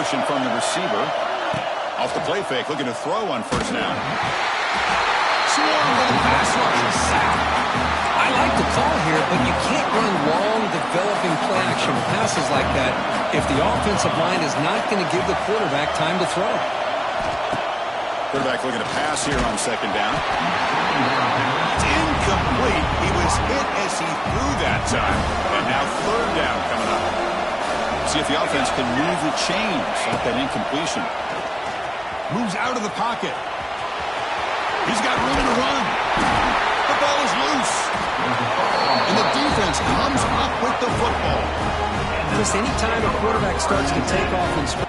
motion from the receiver. Off the play fake, looking to throw on first down. Swarm with a pass rush. Sack. I like the call here, but you can't run long, developing play-action passes like that if the offensive line is not going to give the quarterback time to throw. Quarterback looking to pass here on second down. It's incomplete. He was hit as he threw that time. And now third down coming up. See if the offense can move the chains off that incompletion. Moves out of the pocket. He's got room to run. The ball is loose. And the defense comes up with the football. Just any time a quarterback starts to take off and spread.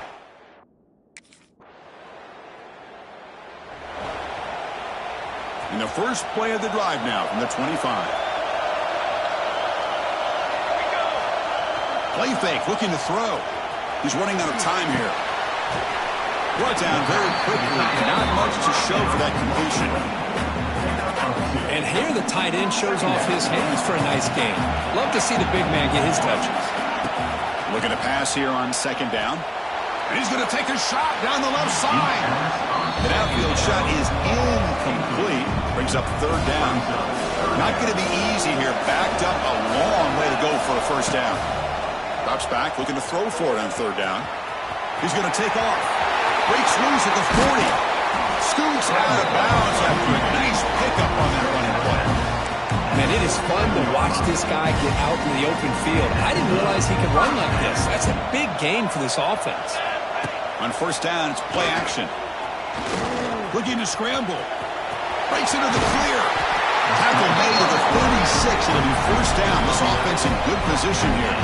In the first play of the drive now from the 25. Play fake, looking to throw. He's running out of time here. Brought down very quickly. Not much to show for that completion. And here the tight end shows off his hands for a nice game. Love to see the big man get his touches. Looking to pass here on second down. And he's going to take a shot down the left side. The outfield shot is incomplete. Brings up third down. Not going to be easy here. Backed up a long way to go for a first down. Drops back, looking to throw for it on third down. He's going to take off. Breaks loose at the 40. Scoots out of bounds after a nice pickup on that running play. Man, it is fun to watch this guy get out in the open field. I didn't realize he could run like this. That's a big game for this offense. On first down, it's play action. Looking to scramble. Breaks into the clear. Tackle made at the 36. It'll be first down. This offense in good position here.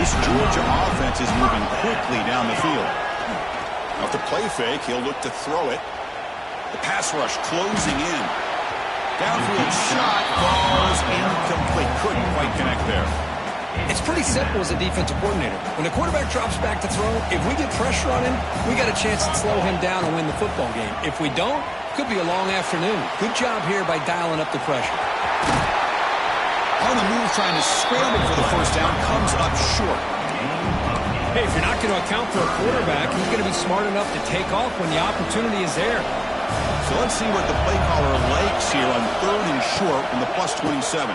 This Georgia offense is moving quickly down the field. Off the play fake, he'll look to throw it. The pass rush closing in. Downfield shot falls incomplete. Couldn't quite connect there. It's pretty simple as a defensive coordinator. When the quarterback drops back to throw, if we get pressure on him, we got a chance to slow him down and win the football game. If we don't, could be a long afternoon. Good job here by dialing up the pressure. On the move, trying to scramble for the first down, comes up short. Hey, if you're not going to account for a quarterback, he's going to be smart enough to take off when the opportunity is there. So let's see what the play caller likes here on third and short from the plus 27.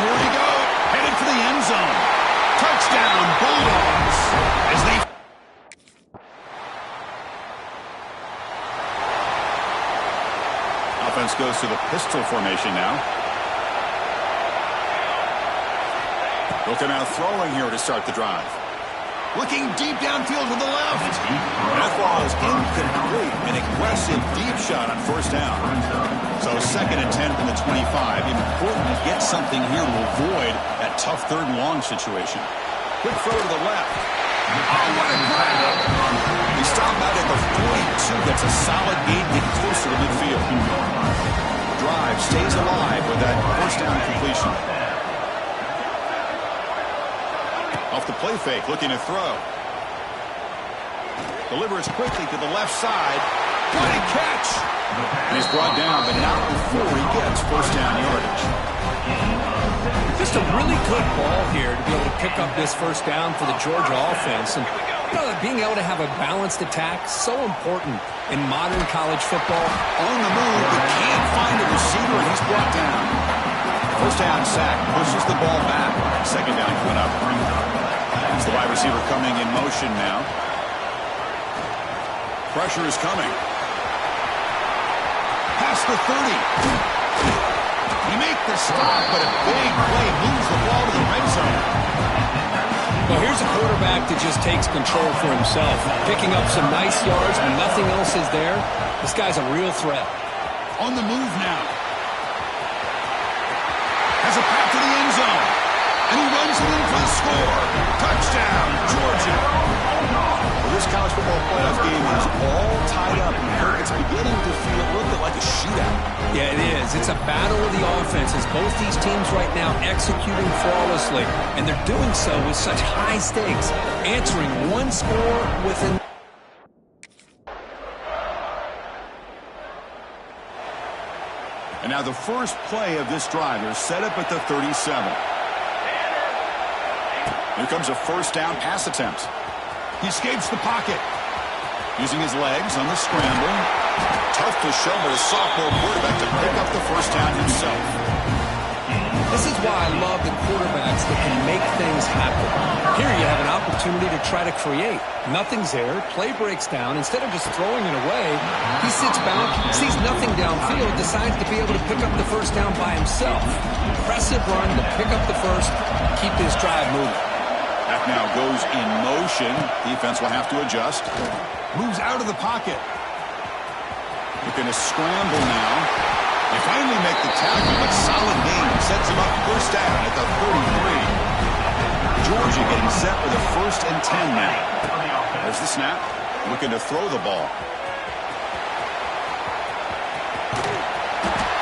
Here we go. Headed for the end zone. Touchdown, Bulldogs. As they... Offense goes to the pistol formation now. Looking out throwing here to start the drive. Looking deep downfield to the left. That ball is incomplete. An aggressive deep shot on first down. So second and 10 from the 25. Important to get something here to avoid that tough third and long situation. Quick throw to the left. Oh, what a grab! He stopped out at the 42. That's a solid gain, getting closer to midfield. The drive stays alive with that first down completion. Off the play fake, looking to throw. Delivers quickly to the left side. What a catch! And he's brought down, but not before he gets first down yardage. Just a really good ball here to be able to pick up this first down for the Georgia offense. And you know, being able to have a balanced attack, so important in modern college football. On the move, but can't find a receiver, and he's brought down. First down sack, pushes the ball back. Second down coming up. It's the wide receiver coming in motion now. Pressure is coming. Past the 30. He makes the stop, but a big play moves the ball to the red zone. Well, here's a quarterback that just takes control for himself. Picking up some nice yards when nothing else is there. This guy's a real threat. On the move now. Has a path to the end zone. And he runs it in for the score. Touchdown, Georgia. Well, this college football playoff game is all tied up. It's beginning to feel a little bit like a shootout. Yeah, it is. It's a battle of the offenses. Both these teams right now executing flawlessly. And they're doing so with such high stakes. Answering one score within... And now the first play of this drive is set up at the 37. Here comes a first down pass attempt. He escapes the pocket. Using his legs on the scramble. Tough to show, but a sophomore quarterback to pick up the first down himself. This is why I love the quarterbacks that can make things happen. Here you have an opportunity to try to create. Nothing's there. Play breaks down. Instead of just throwing it away, he sits back, sees nothing downfield, decides to be able to pick up the first down by himself. Impressive run to pick up the first, keep this drive moving. That now goes in motion. Defense will have to adjust. Moves out of the pocket. Looking to scramble now. They finally make the tackle, but solid gain sets him up first down at the 33. Georgia getting set with a 1st and 10 now. There's the snap. Looking to throw the ball.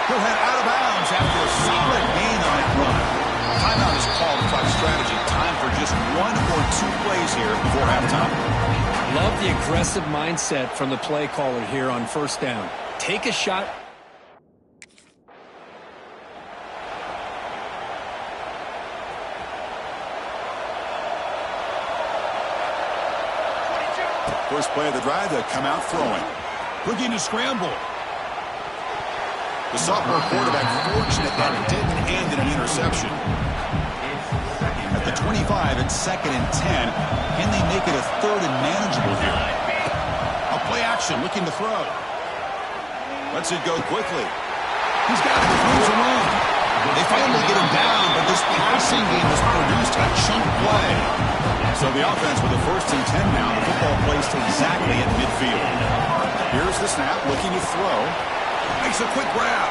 He'll head out of bounds after a solid gain on that run. Timeout is called to talk strategy. Time for just 1 or 2 plays here before halftime. Love the aggressive mindset from the play caller here on first down. Take a shot. First play of the drive, they come out throwing. Looking to scramble. The sophomore quarterback fortunate that it didn't end in an interception. At the 25, it's 2nd and 10. Can they make it a 3rd and manageable here? A play action, looking to throw. Lets it go quickly. He's got it, moves along. They finally get him down, but this passing game has produced a chunk play. So the offense with a 1st and 10 now. The football placed exactly at midfield. Here's the snap, looking to throw. Makes a quick grab.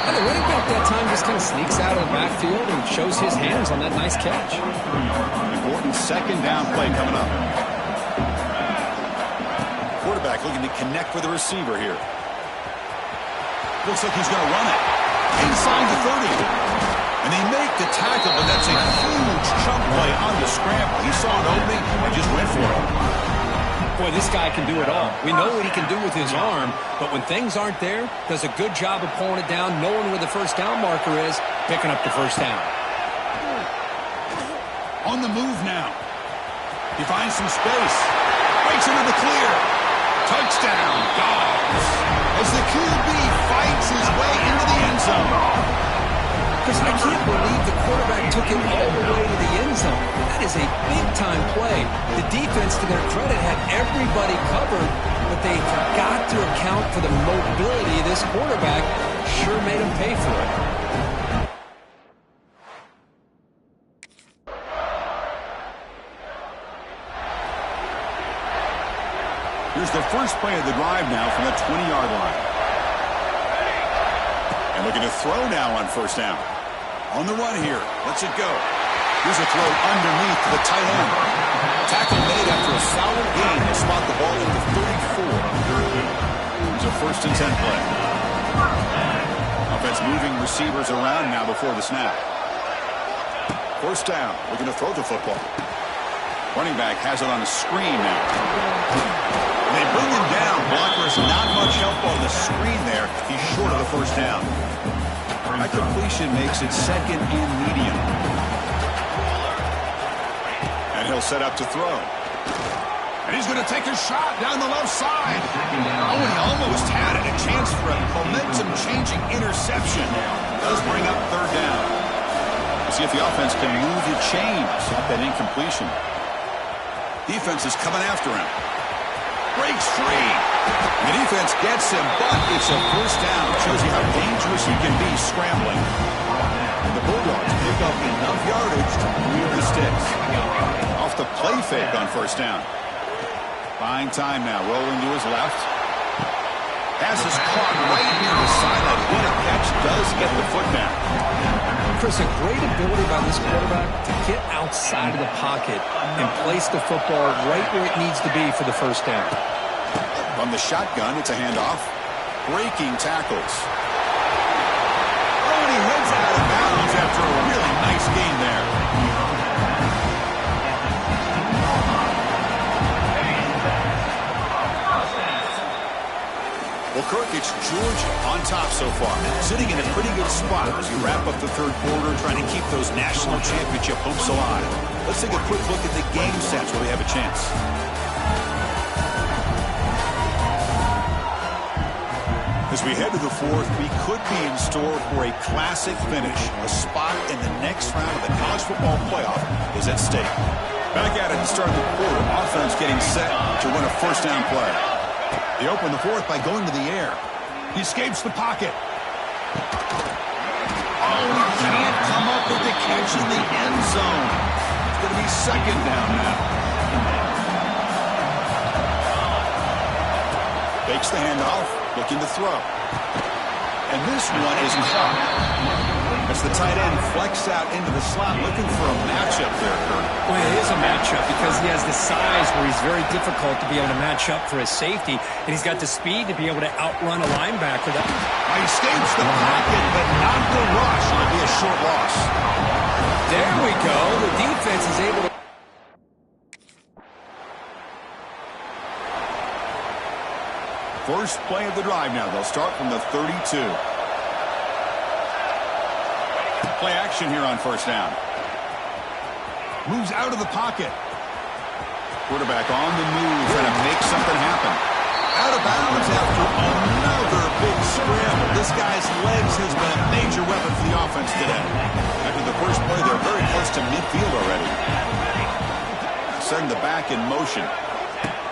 And the running back that time just kind of sneaks out of the backfield and shows his hands on that nice catch. Important 2nd down play coming up. Quarterback looking to connect with the receiver here. Looks like he's going to run it. Inside the 30. And they make the tackle, but that's a huge chunk play on the scramble. He saw an opening and just went for it. Boy, this guy can do it all. We know what he can do with his arm, but when things aren't there, does a good job of pulling it down, knowing where the first down marker is, picking up the first down. On the move now. He finds some space. Breaks into the clear. Touchdown, Dogs. As the QB fights his way into the end zone. Chris, I can't believe the quarterback took it all the way to the end zone. That is a big-time play. The defense, to their credit, had everybody covered, but they forgot to account for the mobility of this quarterback. Sure made him pay for it. Here's the first play of the drive now from the 20-yard line. And looking to throw now on first down. On the run here. Lets it go. Here's a throw underneath to the tight end. Tackle made after a solid gain to spot the ball at the 34. Here's a 1st and 10 play. Offense moving receivers around now before the snap. First down. Looking to throw the football. Running back has it on a screen now. They bring him down. Blocker has not much help on the screen there. He's short of the first down. That completion makes it 2nd and medium. And he'll set up to throw. And he's going to take a shot down the left side. Oh, and he almost had it. A chance for a momentum-changing interception. Does bring up 3rd down. Let's see if the offense can move the chains off that incompletion. Defense is coming after him. Breaks free. The defense gets him, but it's a first down. Shows you how dangerous he can be scrambling. And the Bulldogs pick up enough yardage to clear the sticks. Off the play fake on first down. Buying time now, rolling to his left. Pass is caught right near the sideline. What a catch, does get the foot down. Chris, a great ability by this quarterback to get outside of the pocket and place the football right where it needs to be for the first down. From the shotgun, it's a handoff. Breaking tackles. Oh, and he heads out of bounds after a really nice gain there. We'll Kirk, it's Georgia on top so far, sitting in a pretty good spot as you wrap up the third quarter, trying to keep those national championship hopes alive. Let's take a quick look at the game stats where they have a chance. As we head to the fourth, we could be in store for a classic finish. A spot in the next round of the college football playoff is at stake. Back at it to start the quarter. Offense getting set to run a first down play. They open the fourth by going to the air. He escapes the pocket. Oh, he can't come up with the catch in the end zone. It's going to be second down now. Takes the handoff, looking to throw. And this one is caught. As the tight end flexed out into the slot, looking for a matchup there, Kirk. Well, it is a matchup because he has the size where he's very difficult to be able to match up for his safety, and he's got the speed to be able to outrun a linebacker. He escapes the pocket, but not the rush. It'll be a short loss. There we go. The defense is able to... First play of the drive now. They'll start from the 32. Play action here on first down. Moves out of the pocket. Quarterback on the move, trying to make something happen. Out of bounds after another big scramble. This guy's legs has been a major weapon for the offense today. After the first play, they're very close to midfield already. Send the back in motion.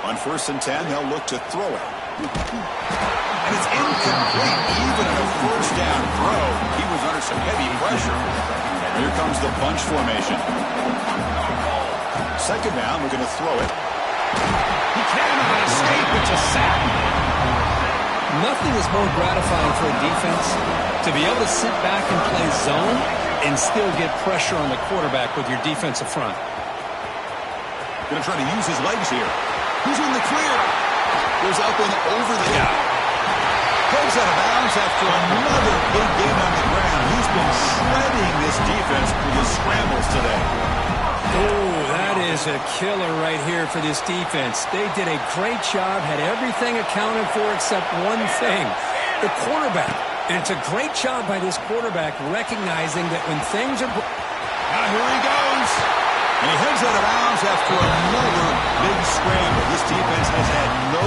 On 1st and 10, they'll look to throw it. And it's incomplete. Even on a first down throw, he was under some heavy pressure. Here comes the bunch formation. Second down, we're going to throw it. He cannot escape. It's a sack. Nothing is more gratifying for a defense to be able to sit back and play zone and still get pressure on the quarterback with your defensive front. Going to try to use his legs here. Who's in the clear? Goes up and over the guy. Goes out of bounds after another big game on the ground. He's been shredding this defense with his scrambles today. Oh, that is a killer right here for this defense. They did a great job, had everything accounted for except one thing, the quarterback. And it's a great job by this quarterback recognizing that when things are... Now here he goes. And he heads out of bounds after another big scramble. This defense has had no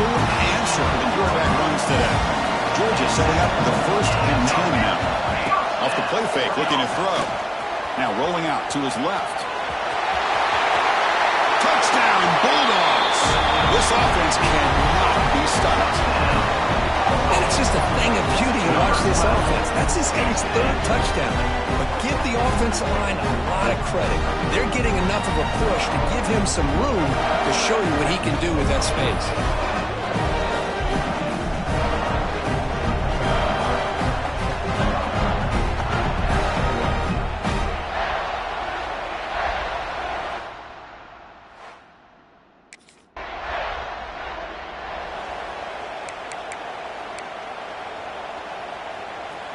answer for the quarterback runs today. Georgia setting up the 1st and 10 now. Off the play fake, looking to throw. Now rolling out to his left. Touchdown, Bulldogs! This offense cannot be stopped. And it's just a thing of beauty to watch this offense. That's this guy's 3rd touchdown. But give the offensive line a lot of credit. They're getting enough of a push to give him some room to show you what he can do with that space.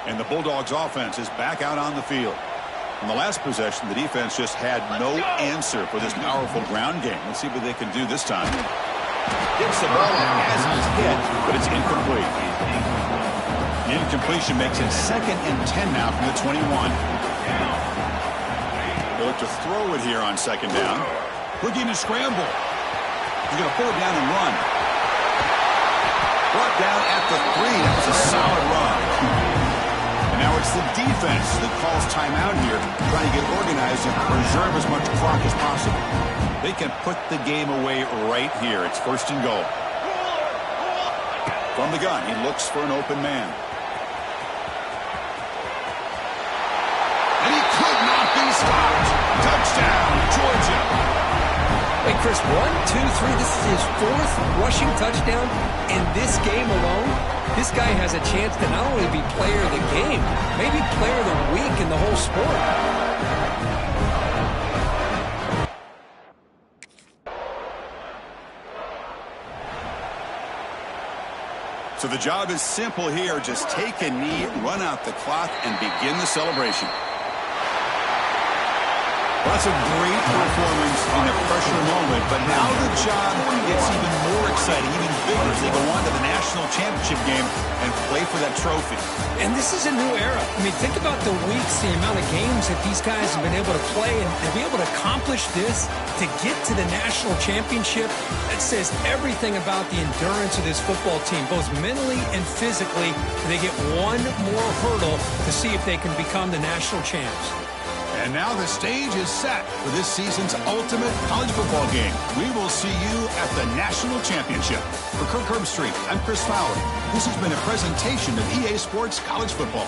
And the Bulldogs offense is back out on the field. In the last possession, the defense just had no answer for this powerful ground game. Let's see what they can do this time. Gets the ball as he's hit, but it's incomplete. The incompletion makes it 2nd and 10 now from the 21. They look to throw it here on 2nd down. Looking to scramble. He's going to pull it down and run. Brought down at the 3. That was a solid run. And now it's the defense that calls timeout here, trying to get organized and preserve as much clock as possible. They can put the game away right here. It's 1st and goal. From the gun, he looks for an open man. And he could not be stopped. Touchdown, Georgia. Hey, Chris, 1, 2, 3. This is his 4th rushing touchdown in this game alone. This guy has a chance to not only be player of the game, maybe player of the week in the whole sport. So the job is simple here. Just take a knee, run out the clock, and begin the celebration. Well, that's a great performance in a pressure moment, but now the job gets even more exciting, even bigger as they go on to the national championship game and play for that trophy. And this is a new era. I mean, think about the weeks, the amount of games that these guys have been able to play, and to be able to accomplish this, to get to the national championship, that says everything about the endurance of this football team, both mentally and physically. They get one more hurdle to see if they can become the national champs. And now the stage is set for this season's ultimate college football game. We will see you at the national championship. For Kirk Herbstreit, I'm Chris Fowler. This has been a presentation of EA Sports College Football.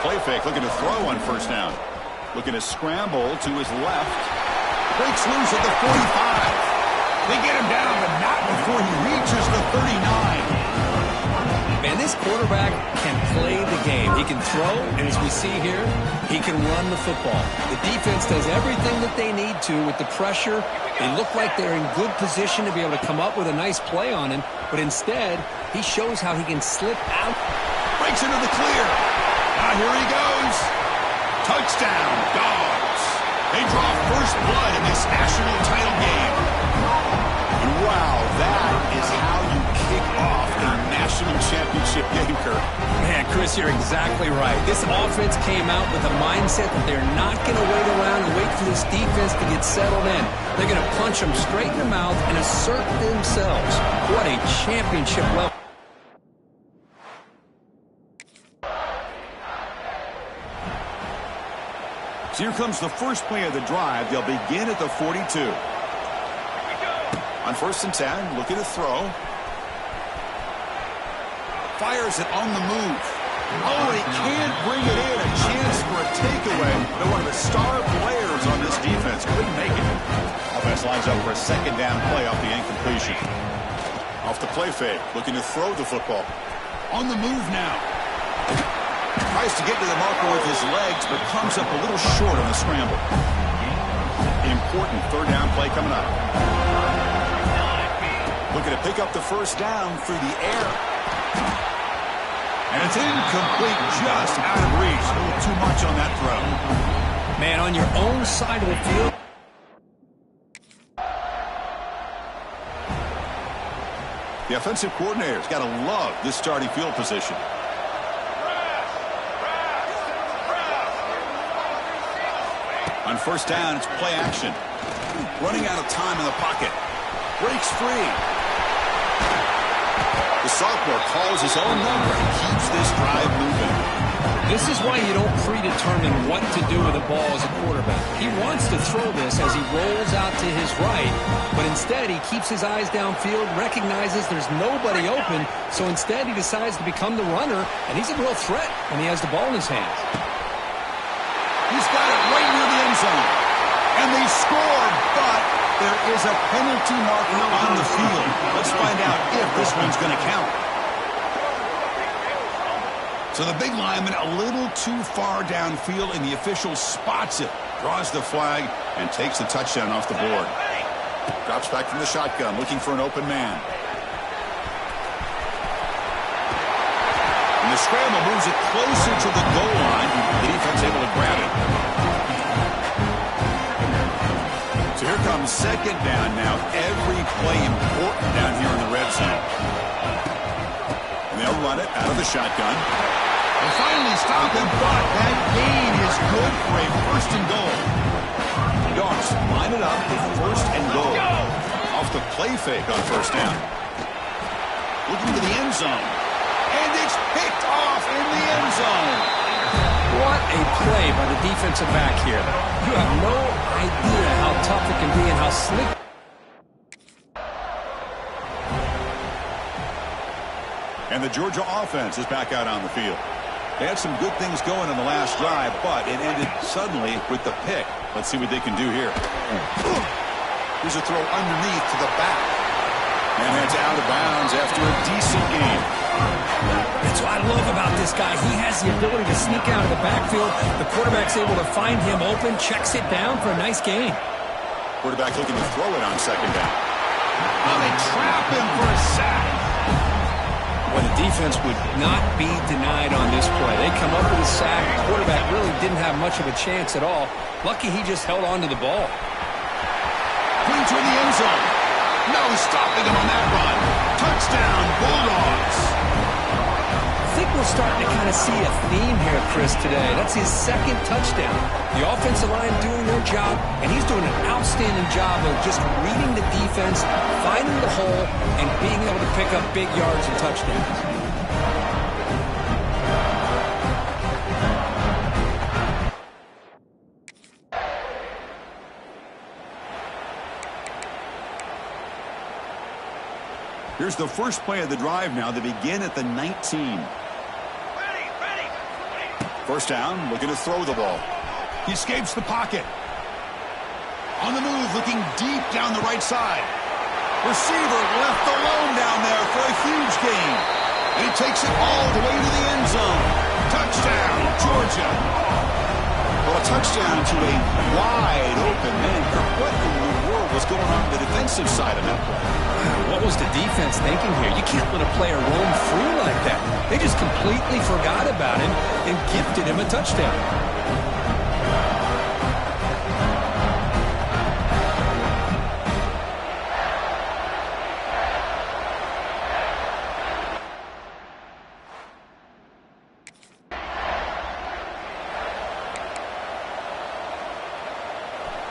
play fake, looking to throw on first down. Looking to scramble to his left. Breaks loose at the 45. They get him down, but not before he reaches the 39. Man, this quarterback can play the game. He can throw, and as we see here, he can run the football. The defense does everything that they need to with the pressure. They look like they're in good position to be able to come up with a nice play on him, but instead, he shows how he can slip out. Breaks into the clear. Now here he goes. Touchdown, Dogs. They draw first blood in this national title game. And wow, that is how you kick off a national championship game, Kirk. Man, Chris, you're exactly right. This offense came out with a mindset that they're not going to wait around and wait for this defense to get settled in. They're going to punch them straight in the mouth and assert themselves. What a championship level. So here comes the first play of the drive. They'll begin at the 42. On 1st and 10, looking to throw. Fires it on the move. Oh, he can't bring it in. A chance for a takeaway. But one of the star players on this defense couldn't make it. Offense lines up for a 2nd down play off the incompletion. Off the play fake, looking to throw the football. On the move now. Tries to get to the marker with his legs, but comes up a little short on the scramble. Important 3rd down play coming up. Looking to pick up the 1st down through the air. And it's incomplete, just out of reach. A little too much on that throw. Man, on your own side of the field. The offensive coordinator's got to love this starting field position. On 1st down, it's play action. Running out of time in the pocket. Breaks free. The sophomore calls his own number and keeps this drive moving. This is why you don't predetermine what to do with the ball as a quarterback. He wants to throw this as he rolls out to his right, but instead he keeps his eyes downfield, recognizes there's nobody open, so instead he decides to become the runner, and he's a real threat when he has the ball in his hands. He's got it right near the end zone. And they score, but there is a penalty mark on the field. Let's find out if this one's going to count. So the big lineman a little too far downfield, and the official spots it, draws the flag, and takes the touchdown off the board. Drops back from the shotgun, looking for an open man. And the scramble moves it closer to the goal line. The defense able to grab it. So here comes 2nd down now. Every play important down here in the red zone. And they'll run it out of the shotgun. They finally stop him, but that gain is good for a 1st and goal. Dogs line it up with 1st and goal. Off the play fake on 1st down. Looking to the end zone. And it's picked off in the end zone. What a play by the defensive back here. You have no idea how tough it can be and how slick. And the Georgia offense is back out on the field. They had some good things going in the last drive, but it ended suddenly with the pick. Let's see what they can do here. Here's a throw underneath to the back. And it's out of bounds after a decent game. That's what I love about this guy. He has the ability to sneak out of the backfield. The quarterback's able to find him open, checks it down for a nice gain. Quarterback looking to throw it on 2nd down. Oh, they trap him for a sack. Well, the defense would not be denied on this play. They come up with a sack. The quarterback really didn't have much of a chance at all. Lucky he just held on to the ball. Clean toward the end zone. No stopping him on that run. Touchdown, Bulldogs. I think we're starting to kind of see a theme here, Chris, today. That's his 2nd touchdown. The offensive line doing their job, and he's doing an outstanding job of just reading the defense, finding the hole, and being able to pick up big yards and touchdowns. Here's the first play of the drive now. They begin at the 19. First down, looking to throw the ball. He escapes the pocket. On the move, looking deep down the right side. Receiver left alone down there for a huge gain. And he takes it all the way to the end zone. Touchdown, Georgia. Well, a touchdown to a wide open man. What in the world was going on the defensive side of that play? What was the defense thinking here? You can't let a player roam free like that. They just completely forgot about him and gifted him a touchdown.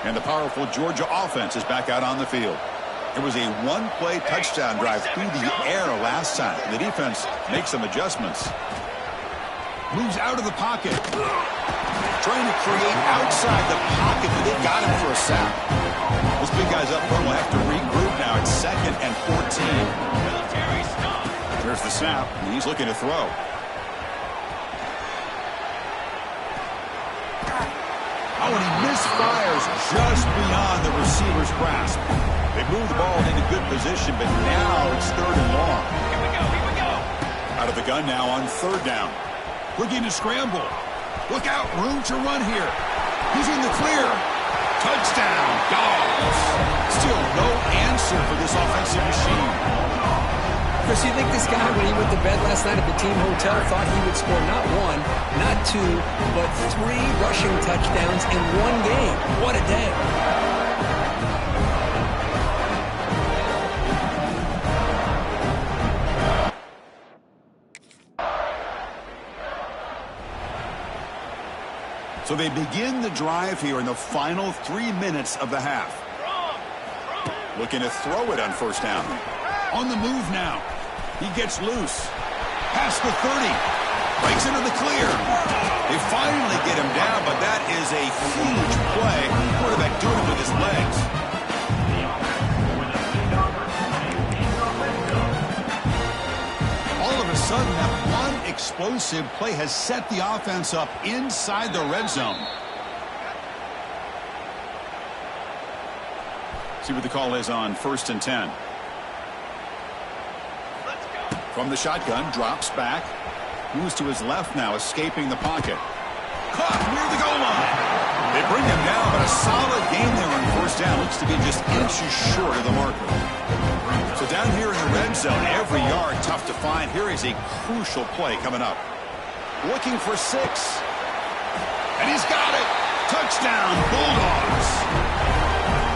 And the powerful Georgia offense is back out on the field. It was a one-play touchdown drive through the air last time. The defense makes some adjustments. Moves out of the pocket. Trying to create outside the pocket, but they got him for a sack. This big guy's up front will have to regroup now. It's 2nd and 14. There's the snap, and he's looking to throw. Oh, and he misfires just beyond the receiver's grasp. They move the ball into good position, but now it's 3rd and long. Here we go. Out of the gun now on 3rd down. Looking to scramble. Look out, room to run here. He's in the clear. Touchdown, Dogs. Still no answer for this offensive machine. Chris, you think this guy, when he went to bed last night at the team hotel, thought he would score not 1, not 2, but 3 rushing touchdowns in one game? What a day. So they begin the drive here in the final 3 minutes of the half. Looking to throw it on 1st down. On the move now. He gets loose. Past the 30. Breaks into the clear. They finally get him down, but that is a huge play. Quarterback doing it with his legs. All of a sudden, that one explosive play has set the offense up inside the red zone. See what the call is on 1st and 10. From the shotgun, drops back. Moves to his left now, escaping the pocket. Caught near the goal line. They bring him down, but a solid gain there on 1st down. Looks to be just inches short of the marker. So down here in the red zone, every yard tough to find. Here is a crucial play coming up. Looking for 6. And he's got it. Touchdown, Bulldogs.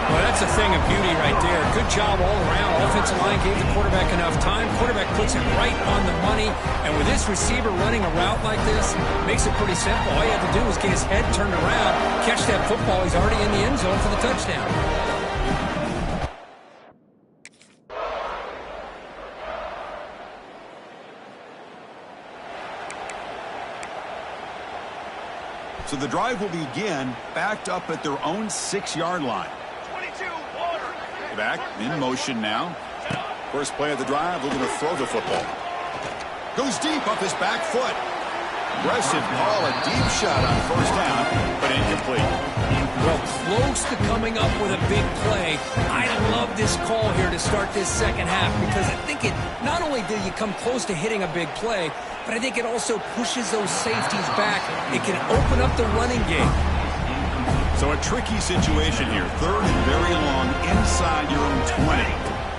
Well, that's a thing of beauty right there. Good job all around. Offensive line gave the quarterback enough time. Quarterback puts it right on the money. And with this receiver running a route like this, makes it pretty simple. All you have to do is get his head turned around, catch that football. He's already in the end zone for the touchdown. So the drive will begin backed up at their own 6-yard line. Back in motion now. First play of the drive, looking to throw the football. Goes deep up his back foot. Aggressive call, a deep shot on 1st down, but incomplete. Well, close to coming up with a big play. I love this call here to start this 2nd half because I think it not only did you come close to hitting a big play, but I think it also pushes those safeties back. It can open up the running game. So a tricky situation here. 3rd and very long inside your own 20.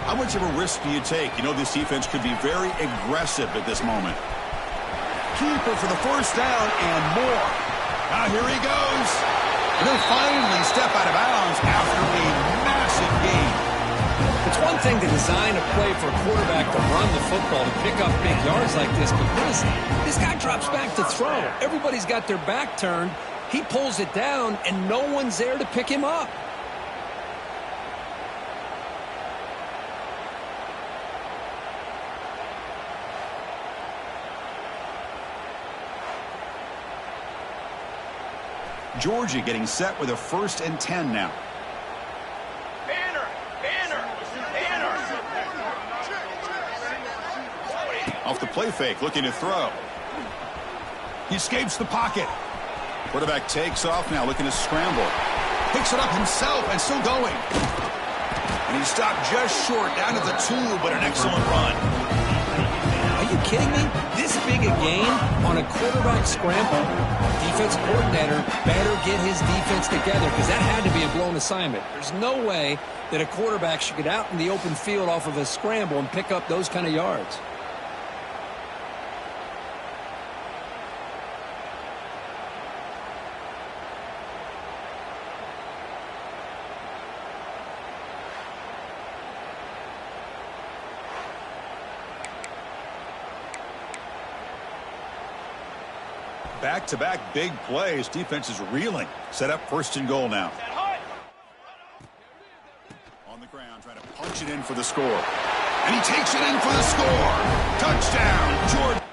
How much of a risk do you take? You know this defense could be very aggressive at this moment. Keeper for the 1st down and more. Now here he goes. And they'll finally step out of bounds after a massive gain. It's one thing to design a play for a quarterback to run the football, to pick up big yards like this, but this guy drops back to throw. Everybody's got their back turned. He pulls it down, and no one's there to pick him up. Georgia getting set with a 1st and 10 now. Banner. Off the play fake, looking to throw. He escapes the pocket. Quarterback takes off now, looking to scramble. Picks it up himself and still going. And he stopped just short, down to the 2, but an excellent run. Are you kidding me? This big a game on a quarterback scramble? Defense coordinator better get his defense together because that had to be a blown assignment. There's no way that a quarterback should get out in the open field off of a scramble and pick up those kind of yards. Back-to-back big plays. Defense is reeling. Set up 1st and goal now. On the ground, trying to punch it in for the score. And he takes it in for the score. Touchdown, Jordan.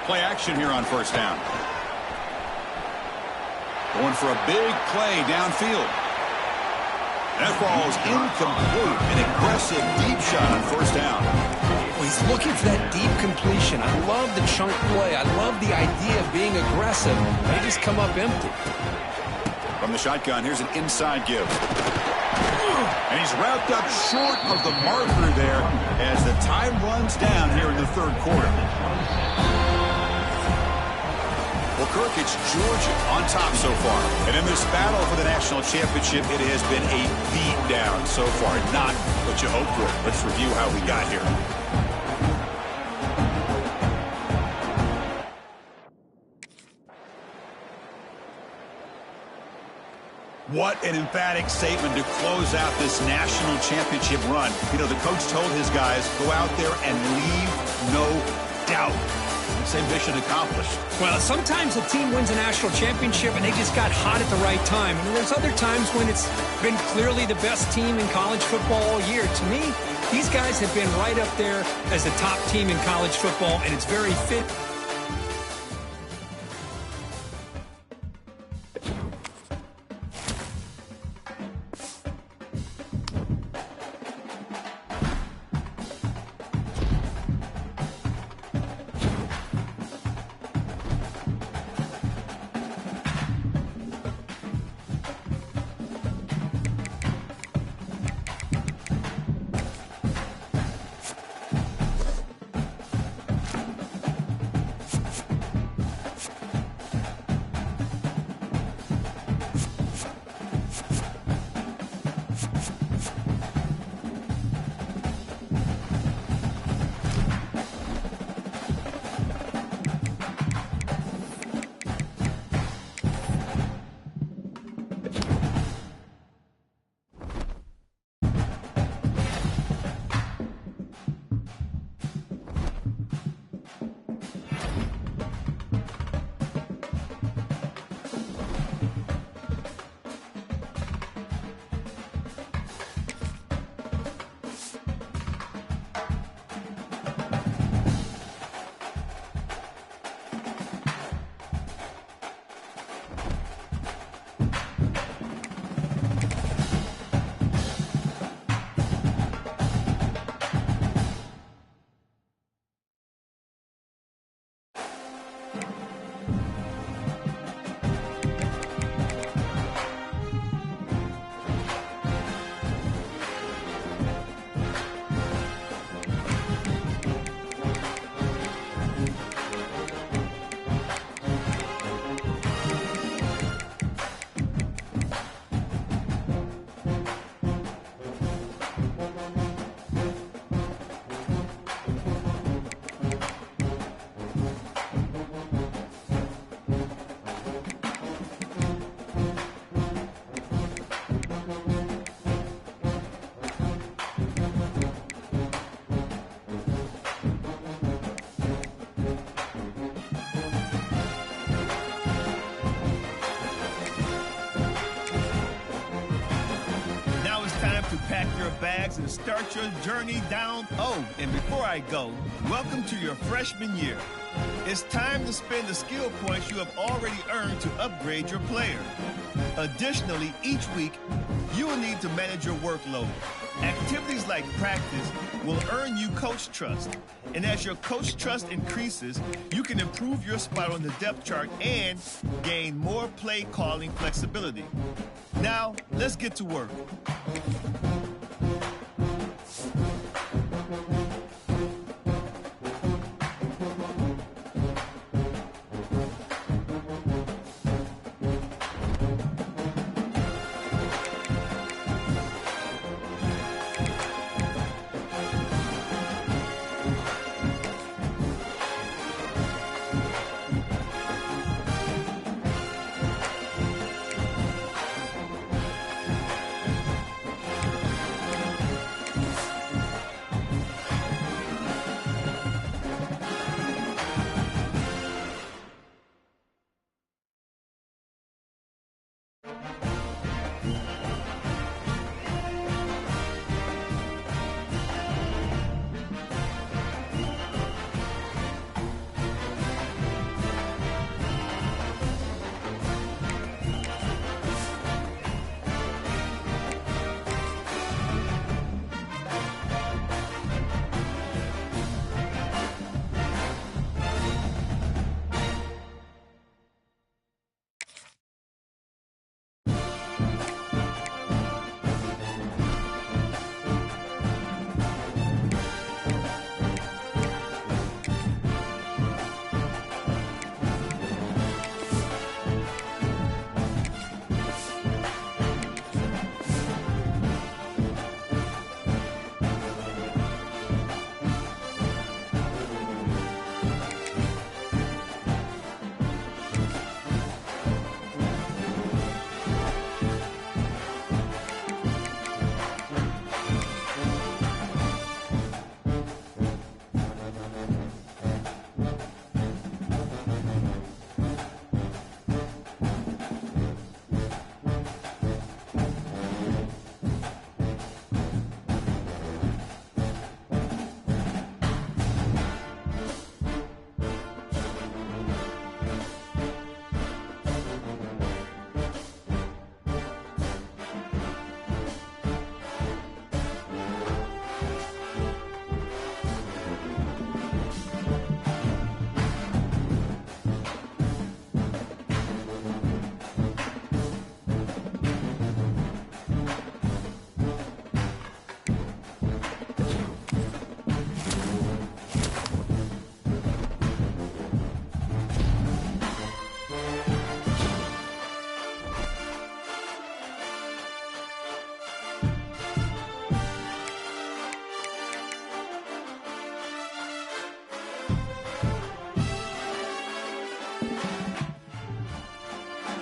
Play action here on 1st down. Going for a big play downfield. That ball is incomplete. An aggressive deep shot on 1st down. Well, he's looking for that deep completion. I love the chunk play. I love the idea of being aggressive. They just come up empty. From the shotgun, here's an inside give. And he's wrapped up short of the marker there as the time runs down here in the 3rd quarter. Well, Kirk, it's Georgia on top so far. And in this battle for the national championship, it has been a beatdown so far. Not what you hoped for. Let's review how we got here. What an emphatic statement to close out this national championship run. You know, the coach told his guys, go out there and leave no doubt. Same mission accomplished. Well, sometimes a team wins a national championship and they just got hot at the right time. And there's other times when it's been clearly the best team in college football all year. To me, these guys have been right up there as the top team in college football, and it's very fit. bags and start your journey down. Oh, and before I go, welcome to your freshman year. It's time to spend the skill points you have already earned to upgrade your player. Additionally, each week, you will need to manage your workload. Activities like practice will earn you coach trust. And as your coach trust increases, you can improve your spot on the depth chart and gain more play calling flexibility. Now, let's get to work.